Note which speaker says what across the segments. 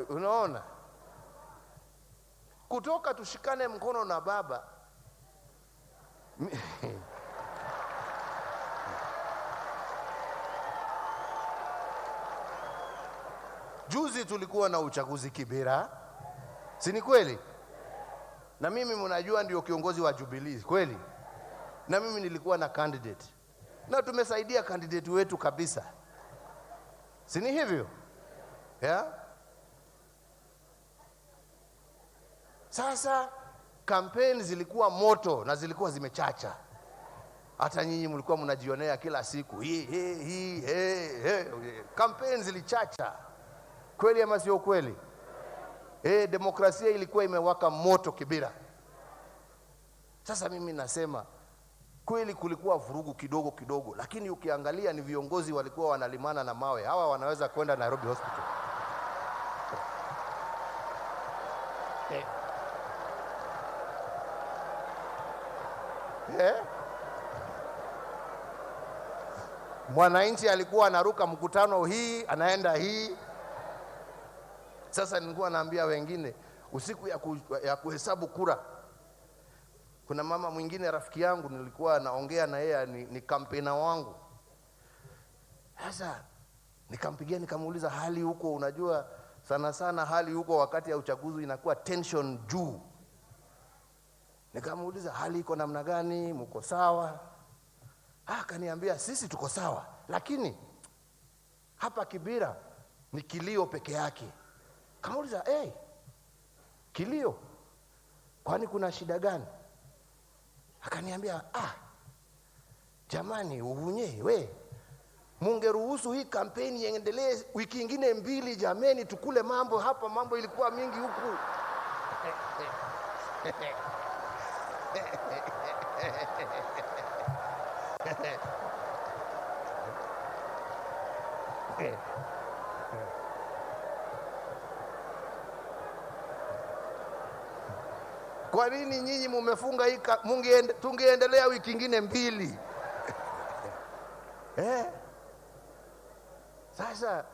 Speaker 1: Unaona, kutoka tushikane mkono na baba juzi tulikuwa na uchaguzi Kibra, si ni kweli? Na mimi mnajua ndio kiongozi wa Jubilee, kweli? Na mimi nilikuwa na candidate, na tumesaidia candidate wetu kabisa, si ni hivyo? Sasa kampeni zilikuwa moto na zilikuwa zimechacha. Hata nyinyi mlikuwa mnajionea kila siku kampeni zilichacha, kweli ama sio kweli? Demokrasia ilikuwa imewaka moto Kibra. Sasa mimi nasema kweli kulikuwa vurugu kidogo kidogo, lakini ukiangalia ni viongozi walikuwa wanalimana na mawe. Hawa wanaweza kwenda Nairobi Hospital. Mwananchi alikuwa anaruka mkutano hii anaenda hii. Sasa nilikuwa naambia wengine usiku ya kuhesabu kura, kuna mama mwingine rafiki yangu nilikuwa naongea na yeye, ni kampena wangu. Sasa nikampigia nikamuuliza hali huko, unajua sana sana hali huko wakati ya uchaguzi inakuwa tension juu. Nikamuuliza hali iko namna gani, mko sawa? Akaniambia sisi tuko sawa, lakini hapa Kibra ni kilio peke yake. Kamuuliza kilio, kwani kuna shida gani? Akaniambia jamani uhunye mungeruhusu hii kampeni iendelee wiki nyingine 2 jameni, tukule mambo hapa, mambo ilikuwa mingi huku. Kwa nini nyinyi mumefunga hii? Tungeendelea wiki nyingine 2. Sasa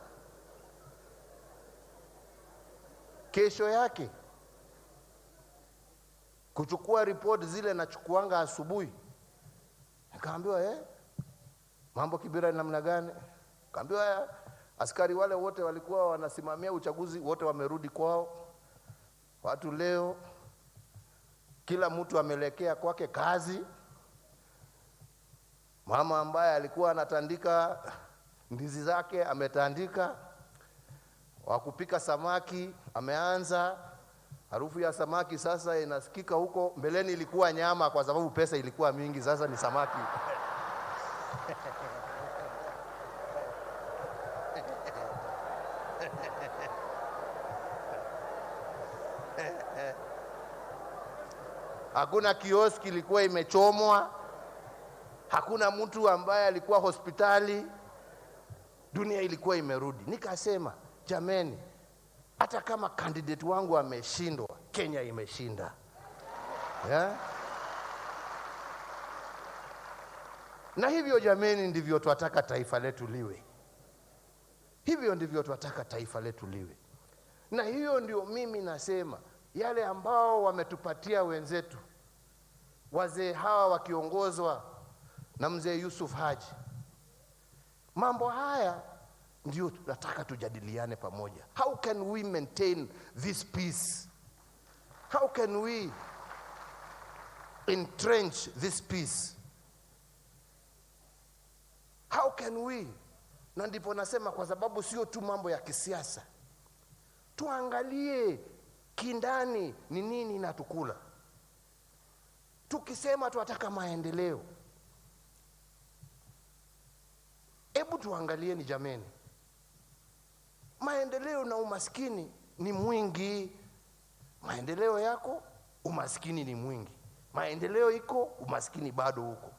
Speaker 1: kesho yake kuchukua report zile nachukuanga asubuhi, nikaambiwa mambo Kibra namna gani? Kaambiwa askari wale wote walikuwa wanasimamia uchaguzi wote wamerudi kwao. Watu leo kila mtu amelekea kwake kazi. Mama ambaye alikuwa anatandika ndizi zake ametandika, wakupika samaki ameanza. Harufu ya samaki sasa inasikika huko. Mbeleni ilikuwa nyama kwa sababu pesa ilikuwa mingi, sasa ni samaki. Hakuna kioski ilikuwa imechomwa, hakuna mtu ambaye alikuwa hospitali, dunia ilikuwa imerudi. Nikasema jameni, hata kama candidate wangu ameshindwa, Kenya imeshinda. Na hivyo jameni, ndivyo tunataka taifa letu liwe. Hivyo ndivyo tunataka taifa letu liwe. Na hiyo ndio mimi nasema yale ambao wametupatia wenzetu, wazee hawa wakiongozwa na mzee Yusuf Haji, mambo haya ndio tunataka tujadiliane pamoja. How can we maintain this peace? How can we entrench this peace? How can we? Na ndipo nasema kwa sababu sio tu mambo ya kisiasa, tuangalie kindani ni nini inatukula. Tukisema tunataka maendeleo, hebu tuangalie ni jameni, maendeleo na umaskini ni mwingi. Maendeleo yako, umaskini ni mwingi. Maendeleo iko, umaskini bado huko.